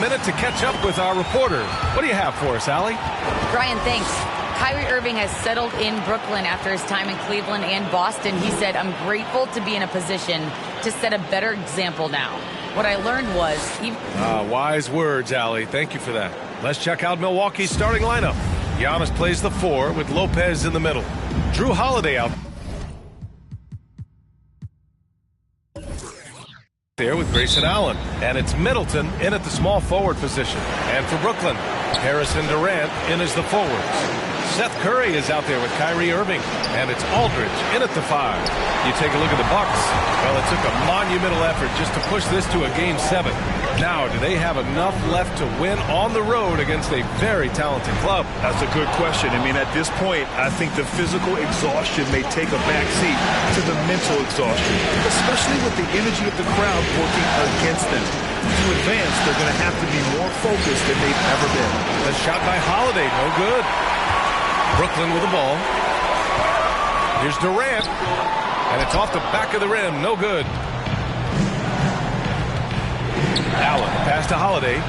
minute to catch up with our reporter. What do you have for us, Allie? Brian, thanks. Kyrie Irving has settled in Brooklyn after his time in Cleveland and Boston. He said, "I'm grateful to be in a position to set a better example now. What I learned was..." Wise words, Allie. Thank you for that. Let's check out Milwaukee's starting lineup. Giannis plays the 4 with Lopez in the middle. Drew Holiday out there with Grayson Allen. And it's Middleton in at the small forward position. And for Brooklyn, Harrison Durant in as the forwards. Seth Curry is out there with Kyrie Irving, and it's Aldridge in at the 5. You take a look at the Bucks. Well, it took a monumental effort just to push this to a Game 7. Now, do they have enough left to win on the road against a very talented club? That's a good question. I mean, at this point, I think the physical exhaustion may take a backseat to the mental exhaustion, especially with the energy of the crowd working against them. To advance, they're going to have to be more focused than they've ever been. A shot by Holiday, no good. Brooklyn with the ball. Here's Durant. And it's off the back of the rim. No good. Allen pass to Holiday.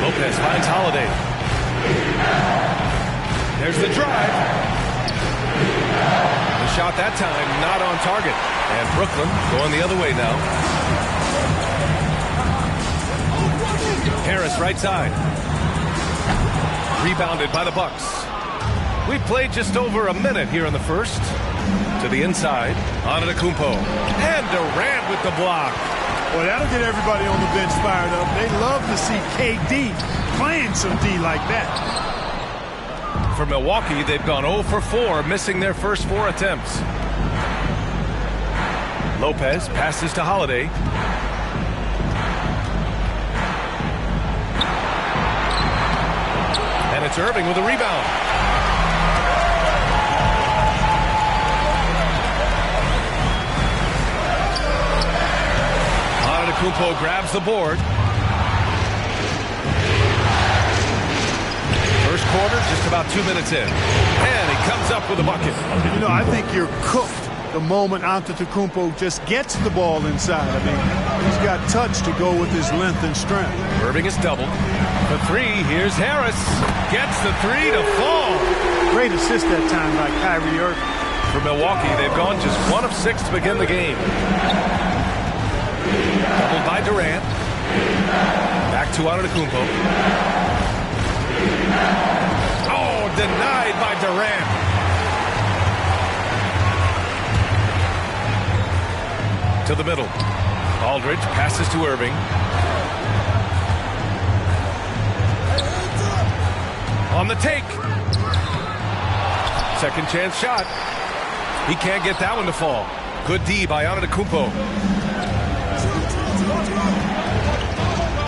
Lopez finds Holiday. There's the drive. The shot that time not on target. And Brooklyn going the other way now. Harris right side. Rebounded by the Bucks. We've played just over a minute here in the first. To the inside, Antetokounmpo. And Durant with the block. Well, that'll get everybody on the bench fired up. They love to see KD playing some D like that. For Milwaukee, they've gone 0 for 4, missing their first 4 attempts. Lopez passes to Holiday. And it's Irving with a rebound. Antetokounmpo grabs the board. First quarter, just about 2 minutes in. And he comes up with a bucket. You know, I think you're cooked the moment Antetokounmpo just gets the ball inside. I mean, he's got touch to go with his length and strength. Irving is doubled. The 3, here's Harris. Gets the 3 to fall. Great assist that time by Kyrie Irving. For Milwaukee, they've gone just 1 of 6 to begin the game. Doubled by Durant. Back to Antetokounmpo. Oh, denied by Durant. To the middle. Aldridge passes to Irving. On the take. Second chance shot. He can't get that one to fall. Good D by Antetokounmpo.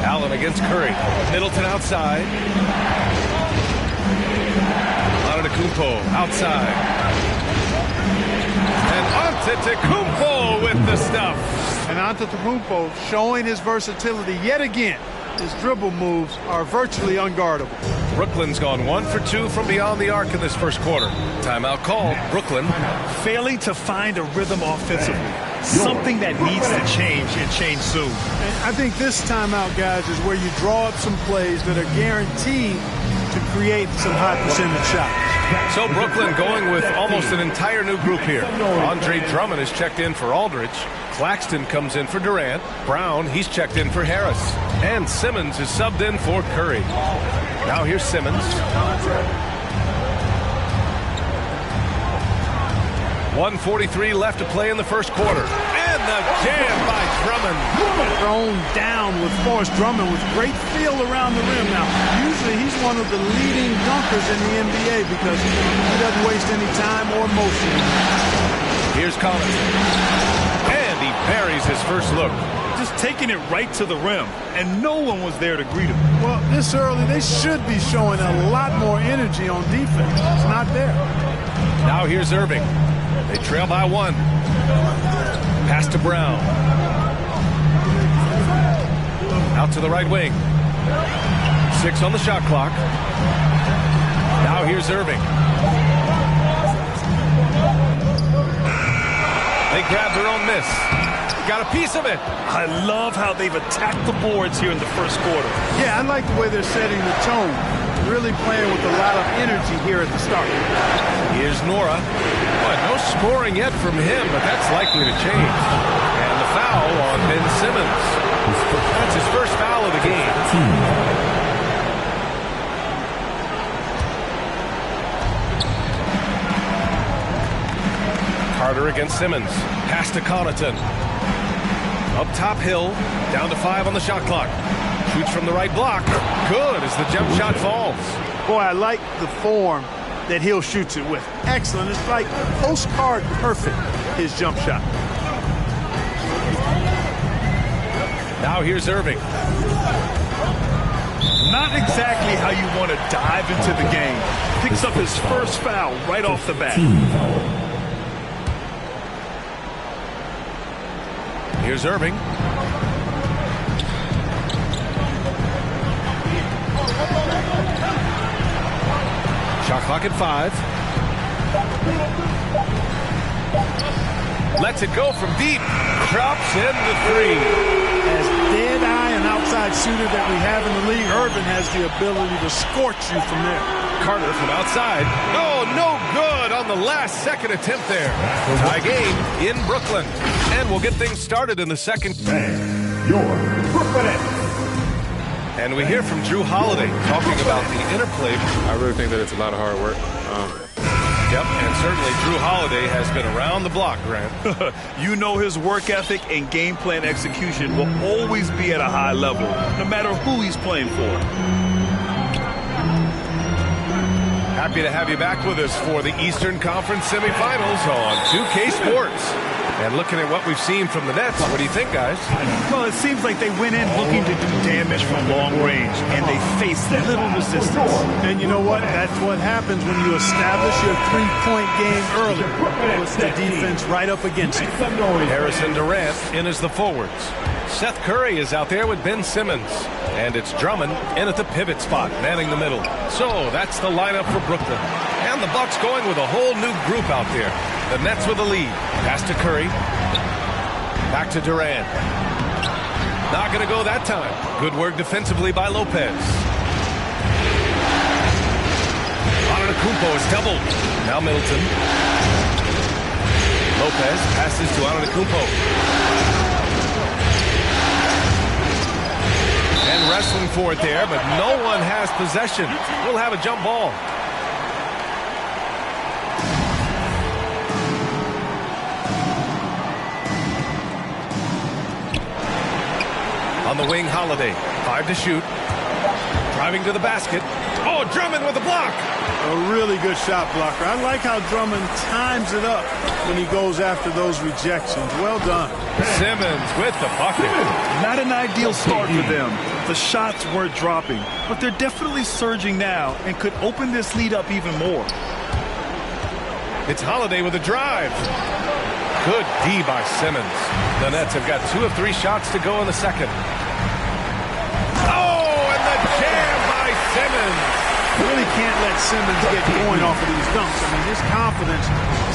Allen against Curry. Middleton outside. Antetokounmpo outside. And Antetokounmpo with the stuff. And Antetokounmpo showing his versatility yet again. His dribble moves are virtually unguardable. Brooklyn's gone 1 for 2 from beyond the arc in this first quarter. Timeout called. Brooklyn failing to find a rhythm offensively. Something that needs to change and change soon. And I think this timeout, guys, is where you draw up some plays that are guaranteed to create some high percentage shots. So Brooklyn going with almost an entire new group here. Andre Drummond is checked in for Aldridge. Claxton comes in for Durant. Brown, he's checked in for Harris. And Simmons is subbed in for Curry. Now here's Simmons. 1:43 left to play in the first quarter. And the jam by Drummond. Thrown down with Forrest Drummond with great feel around the rim. Now, usually he's one of the leading dunkers in the NBA because he doesn't waste any time or motion. Here's Collins. And he buries his first look. Just taking it right to the rim, and no one was there to greet him. Well, this early, they should be showing a lot more energy on defense. It's not there. Now here's Irving. They trail by 1. Pass to Brown. Out to the right wing. 6 on the shot clock. Now here's Irving. They grab their own miss. got a piece of it. I love how they've attacked the boards here in the first quarter. Yeah, I like the way they're setting the tone. Really playing with a lot of energy here at the start. Here's Nora. Boy, no scoring yet from him, but that's likely to change. And the foul on Ben Simmons. That's his first foul of the game. Carter against Simmons. Pass to Connaughton. Up top hill. Down to 5 on the shot clock. Shoots from the right block. Good as the jump shot falls. Boy, I like the form that Hill shoots it with. Excellent. It's like postcard perfect, his jump shot. Now here's Irving. Not exactly how you want to dive into the game. Picks up his first foul right off the bat. Here's Irving. Shot clock at 5. Lets it go from deep. Drops in the 3. As dead-eye and outside shooter that we have in the league, Irving has the ability to scorch you from there. Carter from outside. Oh, no good on the last second attempt there. Tie game in Brooklyn. And we'll get things started in the second. And we hear from Jrue Holiday talking about the interplay. I really think that it's a lot of hard work. Yep, and certainly Jrue Holiday has been around the block, Grant. You know his work ethic and game plan execution will always be at a high level, no matter who he's playing for. Happy to have you back with us for the Eastern Conference semifinals on 2K Sports. And looking at what we've seen from the Nets, what do you think, guys? Well, it seems like they went in looking to do damage from long range, and they faced little resistance. And you know what? That's what happens when you establish your three-point game early. It puts the defense right up against you. Harrison Durant in as the forwards. Seth Curry is out there with Ben Simmons. And it's Drummond in at the pivot spot, manning the middle. So that's the lineup for Brooklyn. And the Bucks going with a whole new group out there. The Nets with the lead. Pass to Curry. Back to Durant. Not going to go that time. Good work defensively by Lopez. Antetokounmpo is doubled. Now Middleton. Lopez passes to Antetokounmpo. And wrestling for it there, but no one has possession. We'll have a jump ball. On the wing, Holiday. 5 to shoot. Driving to the basket. Oh, Drummond with a block. A really good shot blocker. I like how Drummond times it up when he goes after those rejections. Well done. Simmons with the bucket. Not an ideal start for them. The shots weren't dropping, but they're definitely surging now and could open this lead up even more. It's Holiday with a drive. Good D by Simmons. The Nets have got 2 of 3 shots to go in the second. Oh, and the jam by Simmons. You really can't let Simmons get going off of these dunks. I mean, his confidence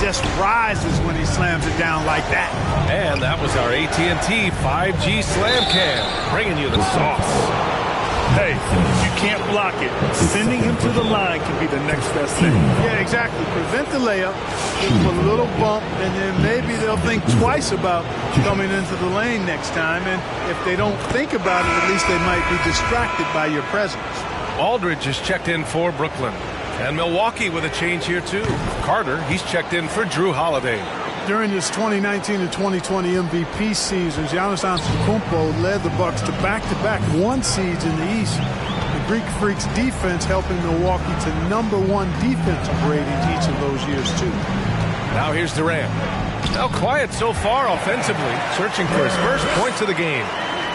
just rises when he slams it down like that. And that was our AT&T 5G Slam Cam, bringing you the sauce. Hey, you can't block it. Sending him to the line can be the next best thing. Yeah, exactly. Prevent the layup, give him a little bump, and then maybe they'll think twice about coming into the lane next time. And if they don't think about it, at least they might be distracted by your presence. Aldridge is checked in for Brooklyn. And Milwaukee with a change here, too. Carter, he's checked in for Jrue Holiday. During his 2019 and 2020 MVP seasons, Giannis Antetokounmpo led the Bucks to back-to-back 1 seeds in the East. The Greek Freaks defense helping Milwaukee to #1 defensive ratings each of those years, too. Now here's Durant. Now quiet so far offensively, searching for his first points of the game.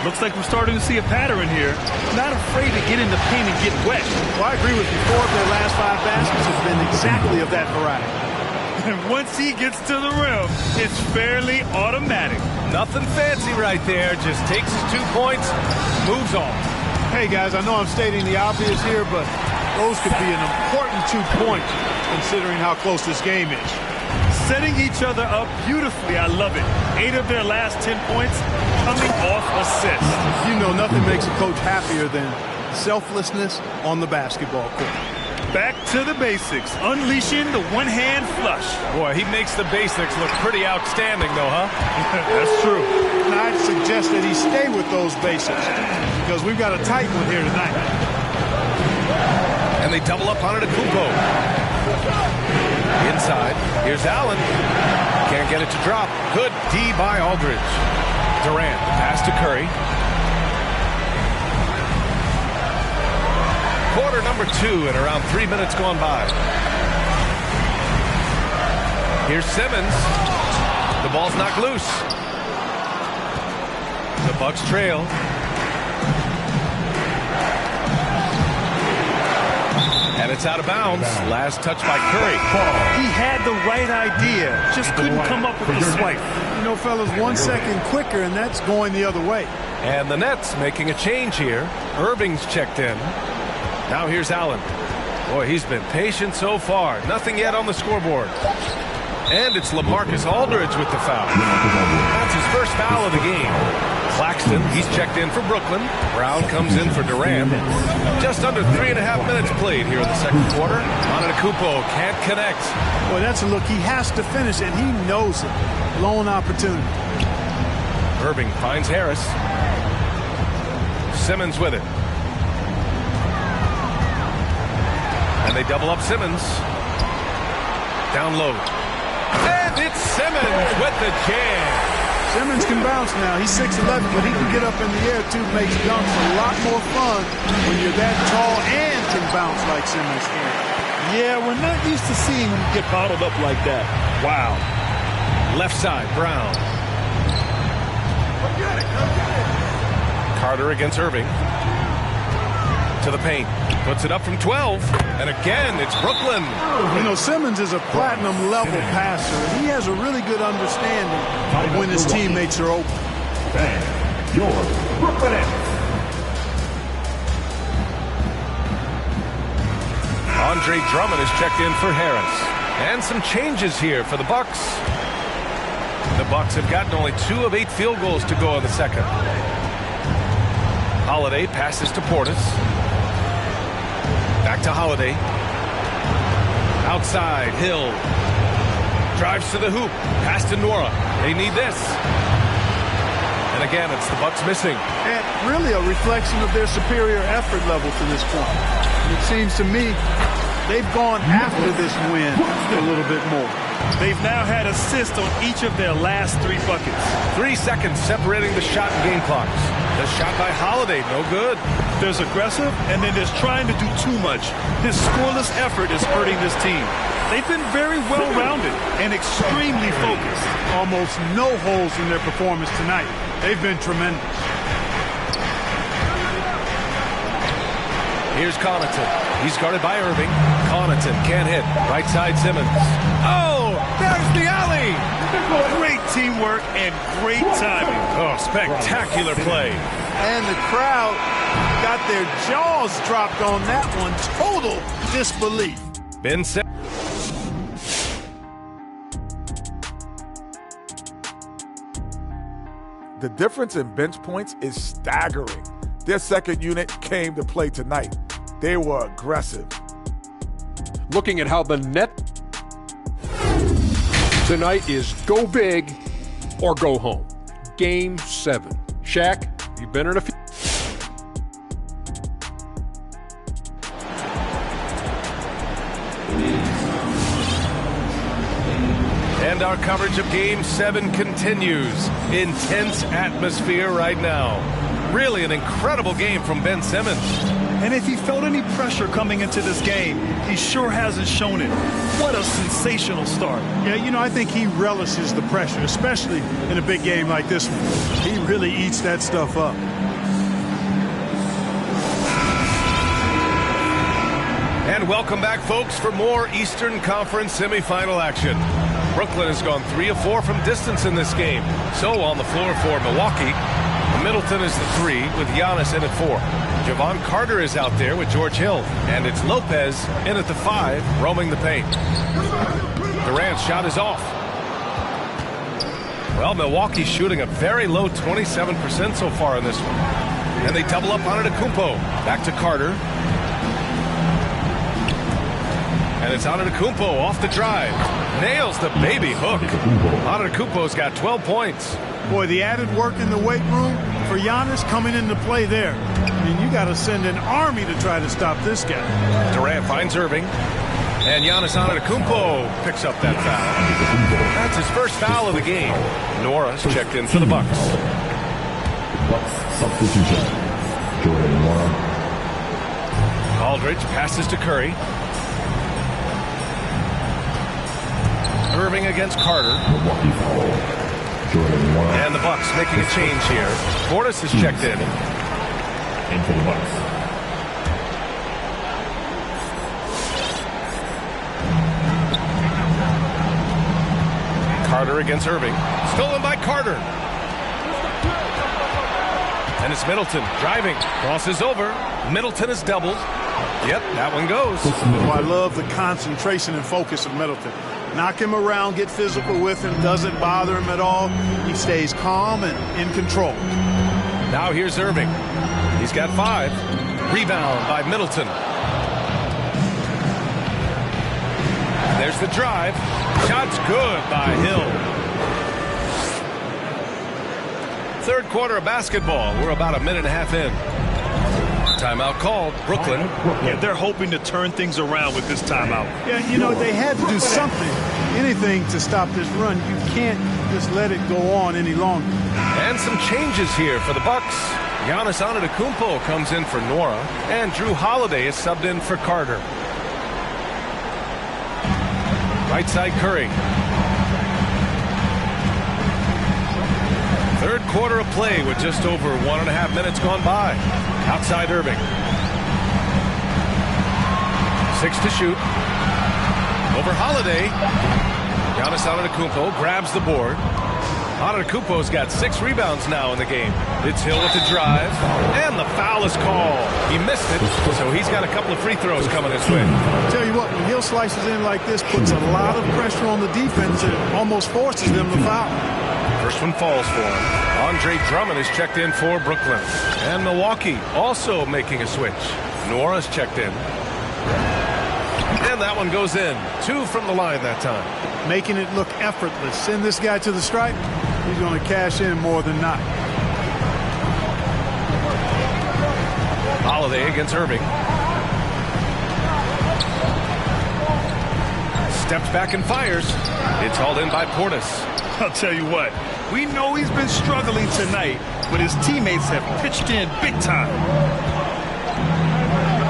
Looks like we're starting to see a pattern here. Not afraid to get in the paint and get wet. Well, I agree with you. 4 of their last 5 baskets have been exactly of that variety. And once he gets to the rim, it's fairly automatic. Nothing fancy right there. Just takes his 2 points, moves on. Hey, guys, I know I'm stating the obvious here, but those could be an important 2 points considering how close this game is. Setting each other up beautifully. I love it. 8 of their last 10 points coming off assists. You know, nothing makes a coach happier than selflessness on the basketball court. Back to the basics. Unleashing the one-hand flush. Boy, he makes the basics look pretty outstanding, though, huh? That's true. And I'd suggest that he stay with those basics because we've got a tight one here tonight. And they double up on it at Kupo. Inside, here's Allen. Can't get it to drop. Good D by Aldridge. Durant, pass to Curry. Quarter number 2 and around 3 minutes gone by. Here's Simmons. The ball's knocked loose. The Bucks trail. And it's out of bounds. Last touch by Curry. He had the right idea, just couldn't come up with the swipe. You know, fellas, 1 second quicker, and that's going the other way. And the Nets making a change here. Irving's checked in. Now here's Allen. Boy, he's been patient so far. Nothing yet on the scoreboard. And it's LaMarcus Aldridge with the foul. That's his first foul of the game. Claxton, he's checked in for Brooklyn. Brown comes in for Durant. Just under 3.5 minutes played here in the second quarter. Antetokounmpo can't connect. Boy, that's a look he has to finish, and he knows it. Lone opportunity. Irving finds Harris. Simmons with it. And they double up Simmons. Down low. And it's Simmons with the jam. Simmons can bounce now. He's 6'11", but he can get up in the air, too. Makes dunks a lot more fun when you're that tall and can bounce like Simmons can. Yeah, we're not used to seeing him get bottled up like that. Wow. Left side, Brown. Carter against Irving. To the paint. Puts it up from 12. And again, it's Brooklyn. You know, Simmons is a platinum-level passer. He has a really good understanding of when his teammates are open. Your Brooklyn. Andre Drummond is checked in for Harris. And some changes here for the Bucks. The Bucks have gotten only 2 of 8 field goals to go in the second. Holiday passes to Portis. Back to Holiday. Outside, Hill. Drives to the hoop. Pass to Nora. They need this. And again, it's the Bucks missing. And really a reflection of their superior effort level to this point. It seems to me they've gone after this win a little bit more. They've now had assists on each of their last 3 buckets. 3 seconds separating the shot and game clocks. The shot by Holiday, no good. There's aggressive, and then there's trying to do too much. This scoreless effort is hurting this team. They've been very well-rounded and extremely focused. Almost no holes in their performance tonight. They've been tremendous. Here's Connaughton. He's guarded by Irving. Connaughton can't hit. Right side, Simmons. Oh, there's the alley. Great teamwork and great timing. Oh, spectacular play. And the crowd got their jaws dropped on that one. Total disbelief. Ben Simmons. The difference in bench points is staggering. Their second unit came to play tonight. They were aggressive. Looking at how the net tonight is go big or go home. Game 7. Shaq, you've been in a few. And our coverage of Game 7 continues. Intense atmosphere right now. Really an incredible game from Ben Simmons. And if he felt any pressure coming into this game, he sure hasn't shown it. What a sensational start. Yeah, you know, I think he relishes the pressure, especially in a big game like this one. He really eats that stuff up. And welcome back, folks, for more Eastern Conference semifinal action. Brooklyn has gone 3 of 4 from distance in this game. So on the floor for Milwaukee, Middleton is the 3 with Giannis in at 4. Javon Carter is out there with George Hill. And it's Lopez in at the 5, roaming the paint. Durant's shot is off. Well, Milwaukee's shooting a very low 27% so far in this one. And they double up on Antetokounmpo. Back to Carter. And it's Antetokounmpo off the drive. Nails the baby hook. Antetokounmpo's got 12 points. Boy, the added work in the weight room for Giannis coming into play there. I mean, you got to send an army to try to stop this guy. Durant finds Irving. And Giannis Antetokounmpo picks up that foul. That's his first foul of the game. Nora's checked in for the Bucks. Substitution. Jordan Nora. Aldridge passes to Curry. Irving against Carter. Milwaukee foul. Jordan Nora. And the Bucks making a change here. Portis is checked in. In for the Bucks. Carter against Irving. Stolen by Carter. And it's Middleton driving. Crosses over. Middleton is doubled. Yep, that one goes. Oh, I love the concentration and focus of Middleton. Knock him around, get physical with him, doesn't bother him at all. He stays calm and in control. Now here's Irving. He's got 5. Rebound by Middleton. There's the drive. Shot's good by Hill. Third quarter of basketball. We're about a minute and a half in. Timeout called. Brooklyn. Yeah, they're hoping to turn things around with this timeout. Yeah, you know, they had to do something, anything to stop this run. You can't just let it go on any longer. And some changes here for the Bucks. Giannis Antetokounmpo comes in for Nora, and Drew Holiday is subbed in for Carter. Right side Curry. Third quarter of play with just over 1.5 minutes gone by. Outside Irving. 6 to shoot. Over Holiday. Giannis Antetokounmpo grabs the board. Antetokounmpo's got 6 rebounds now in the game. It's Hill with the drive. And the foul is called. He missed it, so he's got a couple of free throws coming his way. Tell you what, when Hill slices in like this, puts a lot of pressure on the defense and almost forces them to foul. First one falls for him. Andre Drummond is checked in for Brooklyn. And Milwaukee also making a switch. Nora's checked in. And that one goes in. 2 from the line that time. Making it look effortless. Send this guy to the stripe. He's going to cash in more than not. Holiday against Irving. Steps back and fires. It's hauled in by Portis. I'll tell you what, we know he's been struggling tonight, but his teammates have pitched in big time.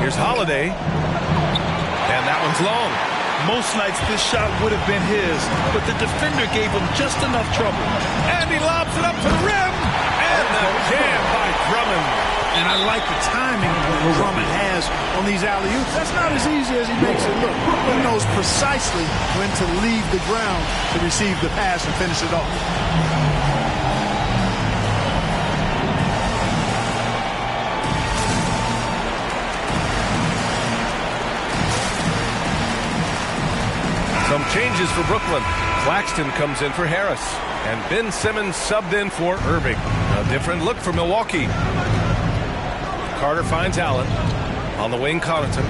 Here's Holiday. And that one's long. Most nights this shot would have been his, but the defender gave him just enough trouble. And he lobs it up to the rim. And the jam by Drummond. And I like the timing that Drummond has on these alley-oops. That's not as easy as he makes it look. He knows precisely when to leave the ground to receive the pass and finish it off. Some changes for Brooklyn. Claxton comes in for Harris. And Ben Simmons subbed in for Irving. A different look for Milwaukee. Carter finds Allen. On the wing, Connaughton.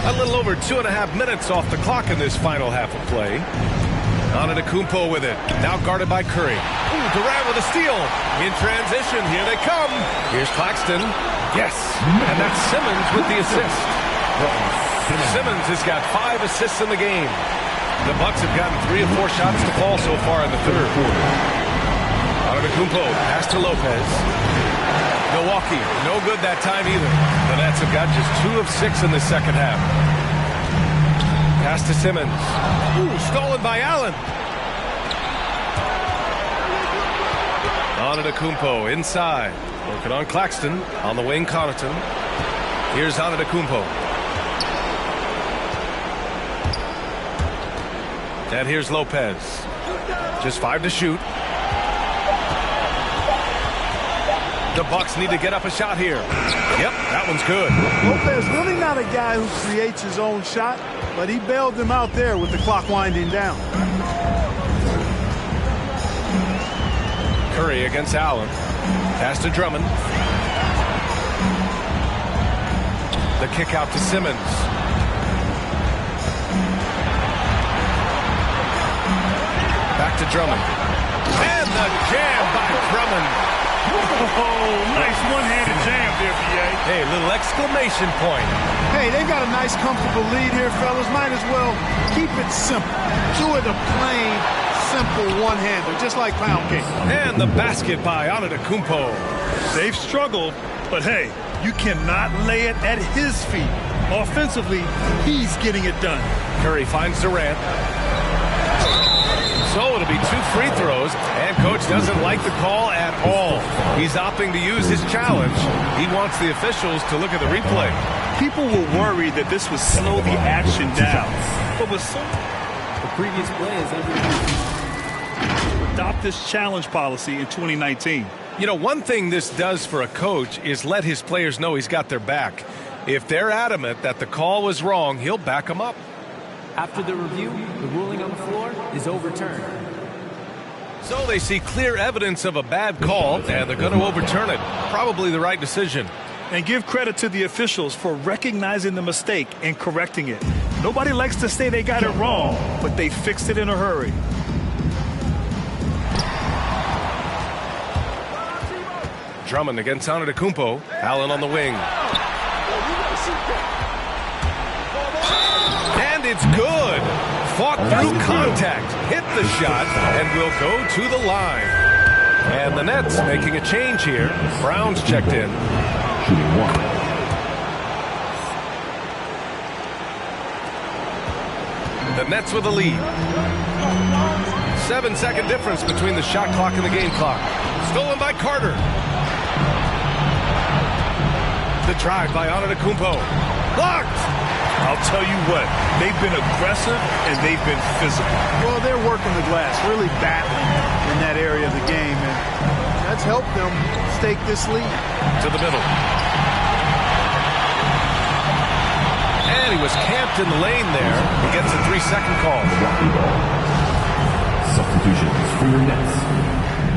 A little over 2.5 minutes off the clock in this final half of play. Antetokounmpo with it. Now guarded by Curry. Ooh, Durant with a steal. In transition. Here they come. Here's Claxton. Yes. And that's Simmons with the assist. Simmons has got 5 assists in the game. The Bucks have gotten 3 or 4 shots to fall so far in the third. Antetokounmpo pass to Lopez. Milwaukee, no good that time either. The Nets have got just 2 of 6 in the second half. Pass to Simmons. Ooh, stolen by Allen. Antetokounmpo inside. Working on Claxton. On the wing, Connaughton. Here's Antetokounmpo. And here's Lopez. Just 5 to shoot. The Bucks need to get up a shot here. Yep, that one's good. Lopez really not a guy who creates his own shot, but he bailed them out there with the clock winding down. Curry against Allen. Pass to Drummond. The kick out to Simmons. Back to Drummond. And the jam by Drummond. Oh, nice one-handed jam there, B.A. Hey, little exclamation point. Hey, they've got a nice, comfortable lead here, fellas. Might as well keep it simple. Do it a plain, simple one-hander, just like pound cake. And the basket by Antetokounmpo. They've struggled, but hey, you cannot lay it at his feet. Offensively, he's getting it done. Curry finds Durant. So it'll be 2 free throws, and Coach doesn't like the call at all. He's opting to use his challenge. He wants the officials to look at the replay. People were worried that this would slow the action down. But with so the previous play is adopt this challenge policy in 2019. You know, one thing this does for a coach is let his players know he's got their back. If they're adamant that the call was wrong, he'll back them up. After the review, the ruling on the floor is overturned. So they see clear evidence of a bad call, and they're going to overturn it. Probably the right decision. And give credit to the officials for recognizing the mistake and correcting it. Nobody likes to say they got it wrong, but they fixed it in a hurry. Drummond against Antetokounmpo. Allen on the wing. And it's good. Fought through contact. Hit the shot and will go to the line. And the Nets making a change here. Brown's checked in. Shooting 1. The Nets with a lead. 7-second difference between the shot clock and the game clock. Stolen by Carter. The drive by Antetokounmpo. Blocked! I'll tell you what, they've been aggressive and they've been physical. Well, they're working the glass, really battling in that area of the game, and that's helped them stake this lead. To the middle. And he was camped in the lane there. He gets a 3-second call. Substitutions for your Nets.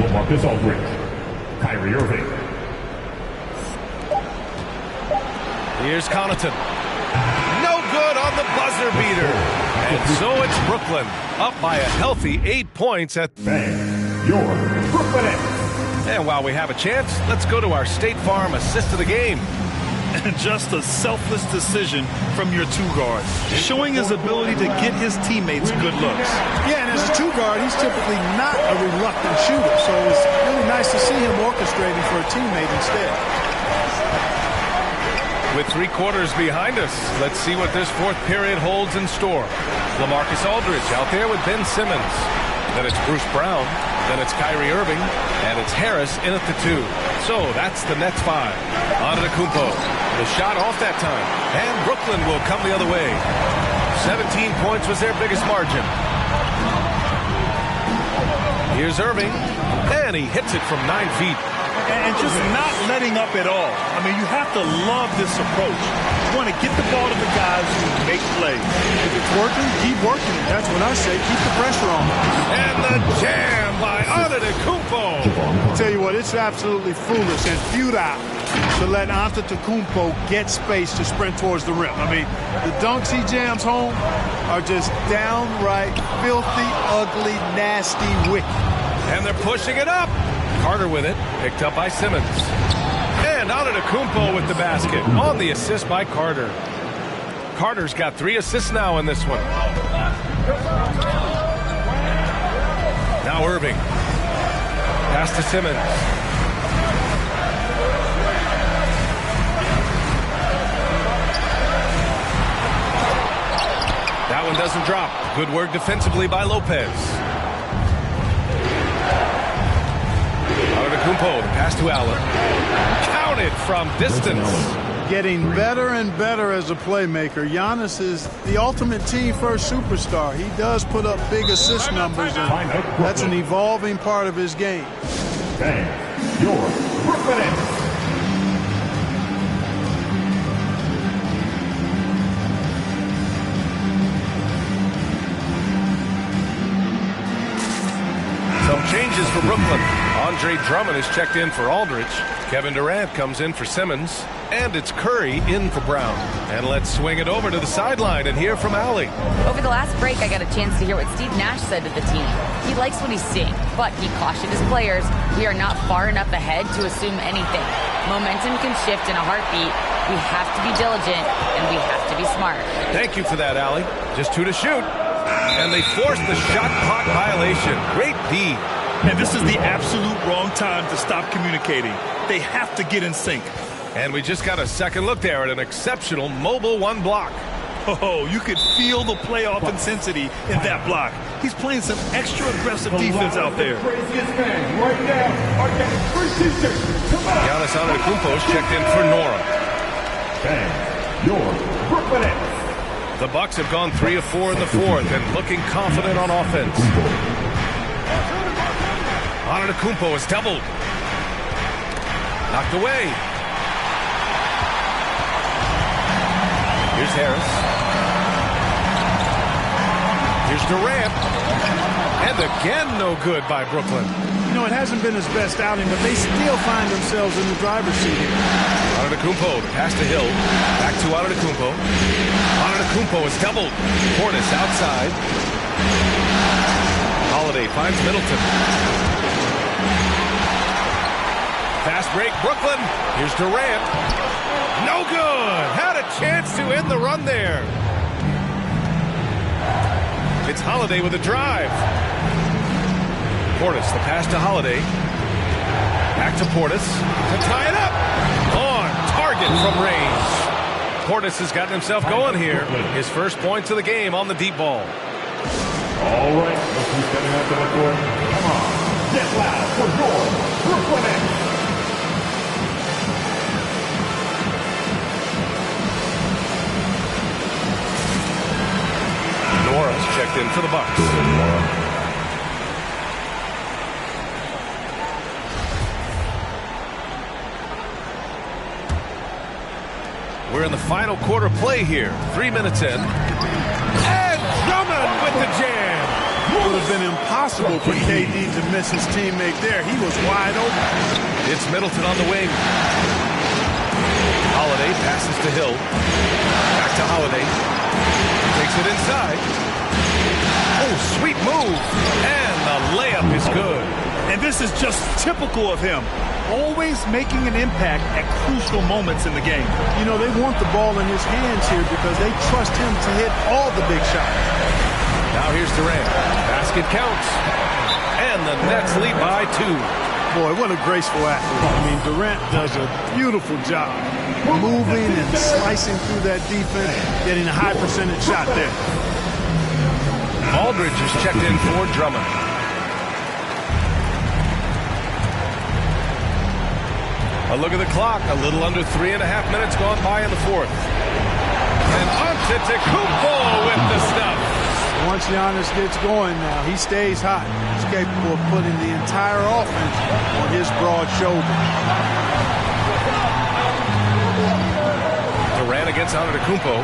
LaMarcus Aldridge. Kyrie Irving. Here's Connaughton. No good on the buzzer beater. And so it's Brooklyn up by a healthy 8 points at Bang. Your Brooklyn Nets. And while we have a chance, let's go to our State Farm assist of the game. And just a selfless decision from your 2 guards, showing his ability to get his teammates good looks. Yeah, and as a 2 guard, he's typically not a reluctant shooter, so it's really nice to see him orchestrating for a teammate instead. With 3 quarters behind us, let's see what this 4th period holds in store. LaMarcus Aldridge out there with Ben Simmons. Then it's Bruce Brown. Then it's Kyrie Irving. And it's Harris in at the 2. So that's the Nets 5. Antetokounmpo. The shot off that time. And Brooklyn will come the other way. 17 points was their biggest margin. Here's Irving. And he hits it from 9 feet. And just not letting up at all. I mean, you have to love this approach. You want to get the ball to the guys who make plays. If it's working, keep working it. That's what I say. Keep the pressure on. And the jam by Antetokounmpo. I'll tell you what, it's absolutely foolish and futile to let Antetokounmpo get space to sprint towards the rim. I mean, the dunks he jams home are just downright filthy, ugly, nasty, wicked. And they're pushing it up. Carter with it, picked up by Simmons. And Antetokounmpo with the basket on the assist by Carter. Carter's got 3 assists now in this one. Now Irving. Pass to Simmons. That one doesn't drop. Good work defensively by Lopez. Antetokounmpo, the pass to Allen. Counted from distance. Getting better and better as a playmaker. Giannis is the ultimate team-first superstar. He does put up big assist numbers, and that's an evolving part of his game. Bang. your Brooklyn Nets. Some changes for Brooklyn. Andre Drummond is checked in for Aldridge. Kevin Durant comes in for Simmons. And it's Curry in for Brown. And let's swing it over to the sideline and hear from Allie. Over the last break, I got a chance to hear what Steve Nash said to the team. He likes what he's seeing, but he cautioned his players, we are not far enough ahead to assume anything. Momentum can shift in a heartbeat. We have to be diligent, and we have to be smart. Thank you for that, Allie. Just 2 to shoot. And they forced the shot clock violation. Great D. And this is the absolute wrong time to stop communicating. They have to get in sync. And we just got a second look there at an exceptional mobile 1 block. Oh, you could feel the playoff intensity in that block. He's playing some extra aggressive defense out there. Giannis Antetokounmpo is checked in for Nora. And your Brooklyn Nets. The Bucks have gone 3 of 4 in the fourth and looking confident on offense. Antetokounmpo is doubled. Knocked away. Here's Harris. Here's Durant. And again, no good by Brooklyn. You know, it hasn't been his best outing, but they still find themselves in the driver's seat here. Antetokounmpo, the pass to Hill. Back to Antetokounmpo. Antetokounmpo is doubled. Portis outside. Holiday finds Middleton. Fast break, Brooklyn. Here's Durant. No good. Had a chance to end the run there. It's Holiday with a drive. Portis, the pass to Holiday. Back to Portis to tie it up. On target from range. Portis has gotten himself going here. His first points of the game on the deep ball. All right, let's be stepping out to the court. Come on, get loud for your Brooklyn Nets. Nora's checked in for the Bucks. We're in the final quarter play here. 3 minutes in. And Drummond with the jam. It would have been impossible for KD to miss his teammate there. He was wide open. It's Middleton on the wing. Holiday passes to Hill. Back to Holiday. Takes it inside. Oh, sweet move. And the layup is good. And this is just typical of him. Always making an impact at crucial moments in the game. You know, they want the ball in his hands here because they trust him to hit all the big shots. Now here's Durant. Basket counts. And the Nets lead by 2. Boy, what a graceful athlete. I mean, Durant does a beautiful job moving and slicing through that defense, getting a high percentage shot there. Aldridge is checked in for Drummond. A look at the clock. A little under 3.5 minutes gone by in the fourth. And Antetokounmpo with the stuff. Once Giannis gets going now, he stays hot. He's capable of putting the entire offense on his broad shoulder. Durant against Antetokounmpo.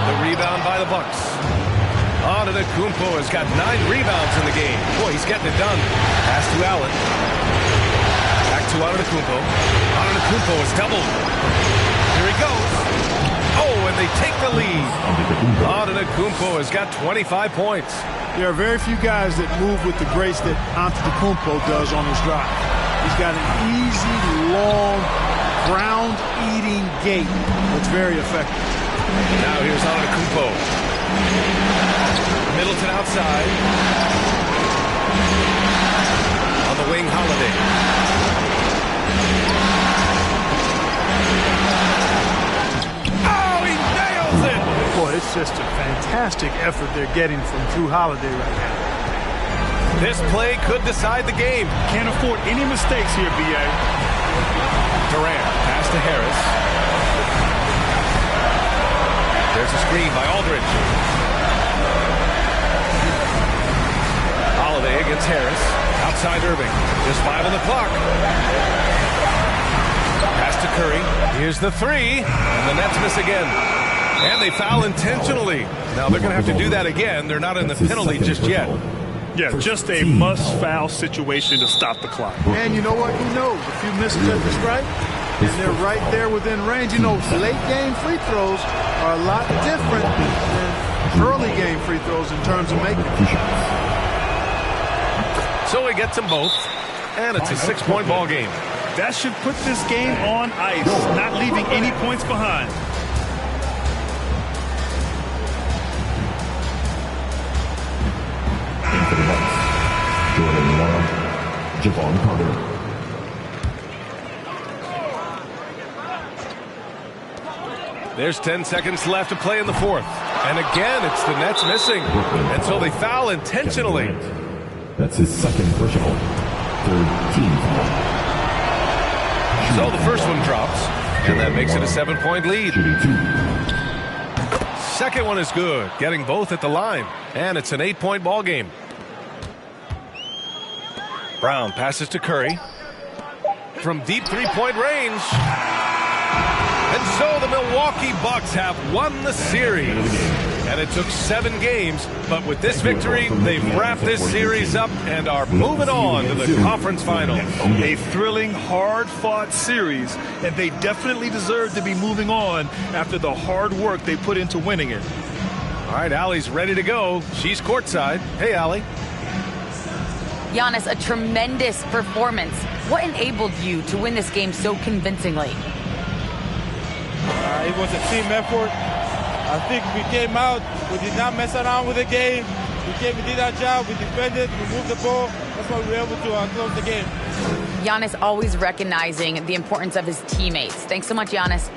The rebound by the Bucks. Antetokounmpo has got 9 rebounds in the game. Boy, he's getting it done. Pass to Allen. Back to Antetokounmpo. Antetokounmpo is doubled. Here he goes. Oh, and they take the lead. Antetokounmpo has got 25 points. There are very few guys that move with the grace that Antetokounmpo does on his drive. He's got an easy, long, ground-eating gait that's very effective. Now here's Antetokounmpo. Middleton outside. On the wing, Holiday. Oh, he nails it! Boy, it's just a fantastic effort they're getting from Drew Holiday right now. This play could decide the game. Can't afford any mistakes here, B.A. Durant, pass to Harris. There's a screen by Aldridge. Holiday against It's Harris. Outside Irving. Just 5 on the clock. Pass to Curry. Here's the three. And the Nets miss again. And they foul intentionally. Now they're going to have to do that again. They're not in the penalty just yet. Yeah, just a must-foul situation to stop the clock. And you know what? Who knows? A few misses at the strike, and they're right there within range. You know, late-game free throws are a lot different than early-game free throws in terms of making them. So he gets them both, and it's a 6-point ball game. That should put this game on ice, not leaving any points behind. For the Bucks, Jordan Nwora, Javon Carter. There's 10 seconds left to play in the fourth. And again, it's the Nets missing. And so they foul intentionally. That's his second personal. Third team foul. So the first one drops. And that makes it a 7-point lead. Shooting 2. Second one is good, getting both at the line. And it's an 8-point ball game. Brown passes to Curry. From deep three-point range. And so the Milwaukee Bucks have won the series. And it took 7 games, but with this victory, they've wrapped this series up and are moving on to the conference finals. A thrilling, hard-fought series, and they definitely deserve to be moving on after the hard work they put into winning it. All right, Allie's ready to go. She's courtside. Hey, Allie. Giannis, a tremendous performance. What enabled you to win this game so convincingly? It was a team effort. I think we came out, we did not mess around with the game. We did our job, we defended, we moved the ball. That's why we were able to close the game. Giannis always recognizing the importance of his teammates. Thanks so much, Giannis.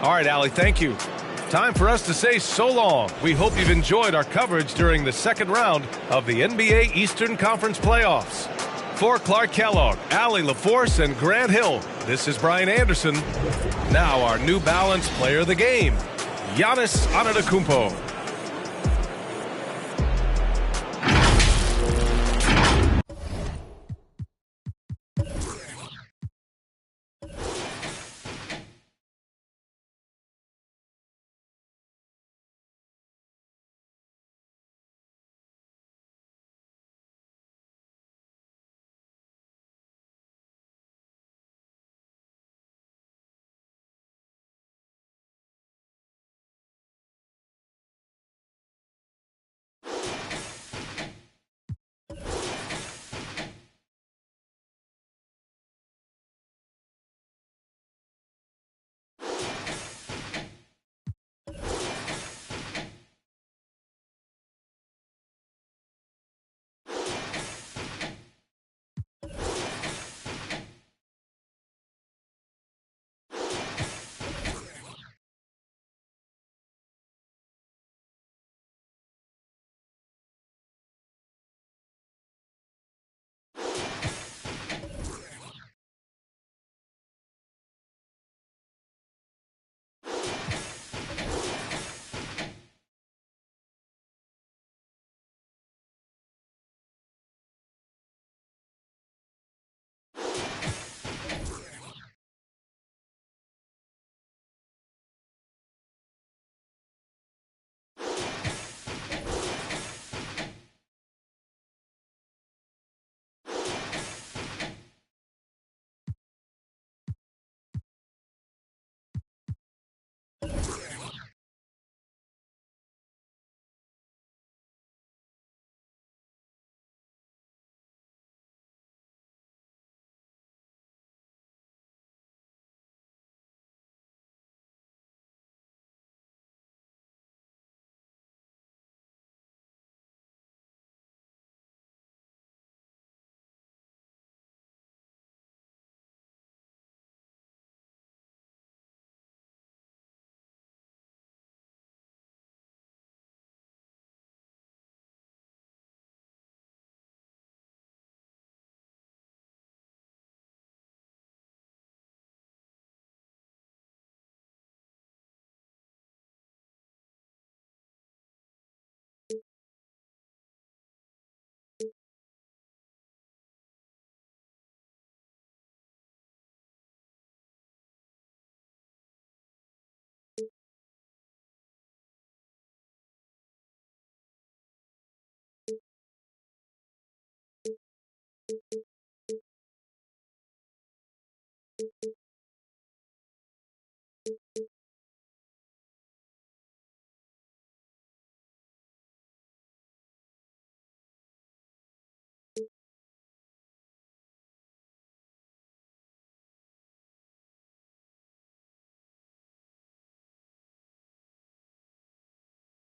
All right, Allie, thank you. Time for us to say so long. We hope you've enjoyed our coverage during the second round of the NBA Eastern Conference Playoffs. For Clark Kellogg, Allie LaForce, and Grant Hill, this is Brian Anderson. Now our New Balance player of the game, Giannis Antetokounmpo.